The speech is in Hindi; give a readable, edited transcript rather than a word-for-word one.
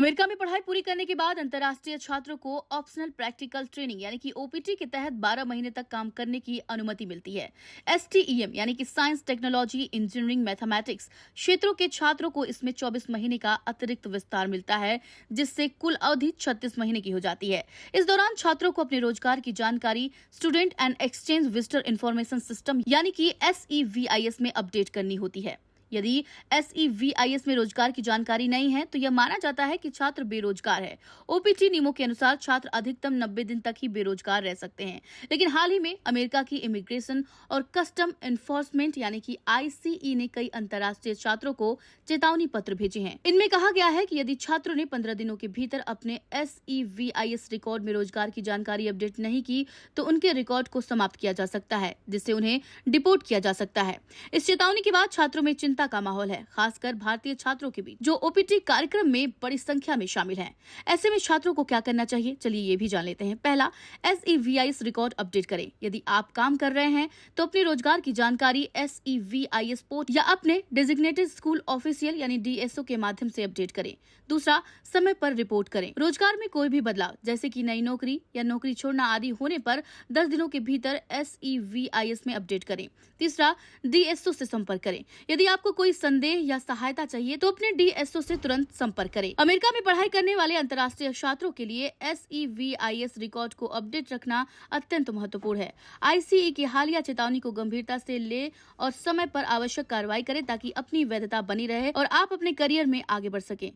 अमेरिका में पढ़ाई पूरी करने के बाद अंतर्राष्ट्रीय छात्रों को ऑप्शनल प्रैक्टिकल ट्रेनिंग यानी कि ओपीटी के तहत 12 महीने तक काम करने की अनुमति मिलती है। एसटीईएम यानी कि साइंस, टेक्नोलॉजी, इंजीनियरिंग, मैथमेटिक्स क्षेत्रों के छात्रों को इसमें 24 महीने का अतिरिक्त विस्तार मिलता है, जिससे कुल अवधि 36 महीने की हो जाती है। इस दौरान छात्रों को अपने रोजगार की जानकारी student and exchange visitor information system यानी कि SEVIS में अपडेट करनी होती है। यदि SEVIS में रोजगार की जानकारी नहीं है तो यह माना जाता है कि छात्र बेरोजगार है। ओपीटी नियमों के अनुसार छात्र अधिकतम 90 दिन तक ही बेरोजगार रह सकते हैं, लेकिन हाल ही में अमेरिका की इमिग्रेशन और कस्टम एनफोर्समेंट यानी कि ICE ने कई अंतर्राष्ट्रीय छात्रों को चेतावनी पत्र भेजे हैं। इनमें कहा गया है कि यदि छात्रों ने 15 दिनों के भीतर अपने SEVIS रिकॉर्ड में रोजगार की जानकारी अपडेट नहीं की तो उनके रिकॉर्ड को समाप्त किया जा सकता है, जिससे उन्हें डिपोर्ट किया जा सकता है। इस चेतावनी के बाद छात्रों में चिंता का माहौल है, खासकर भारतीय छात्रों के बीच जो ओपीटी कार्यक्रम में बड़ी संख्या में शामिल हैं। ऐसे में छात्रों को क्या करना चाहिए, चलिए ये भी जान लेते हैं। पहला, SEVIS रिकॉर्ड अपडेट करें। यदि आप काम कर रहे हैं तो अपने रोजगार की जानकारी SEVIS पोर्ट या अपने डेजिग्नेटेड स्कूल ऑफिशियल यानी DSO के माध्यम से अपडेट करें। दूसरा, समय पर रिपोर्ट करें। रोजगार में कोई भी बदलाव जैसे कि नई नौकरी या नौकरी छोड़ना आदि होने पर 10 दिनों के भीतर SEVIS में अपडेट करें। तीसरा, DSO से संपर्क करें। यदि आपको कोई संदेह या सहायता चाहिए तो अपने DSO से तुरंत संपर्क करें। अमेरिका में पढ़ाई करने वाले अंतर्राष्ट्रीय छात्रों के लिए SEVIS रिकॉर्ड को अपडेट रखना अत्यंत महत्वपूर्ण है। ICE की हालिया चेतावनी को गंभीरता से ले और समय पर आवश्यक कार्रवाई करें ताकि अपनी वैधता बनी रहे और आप अपने करियर में आगे बढ़ सकें।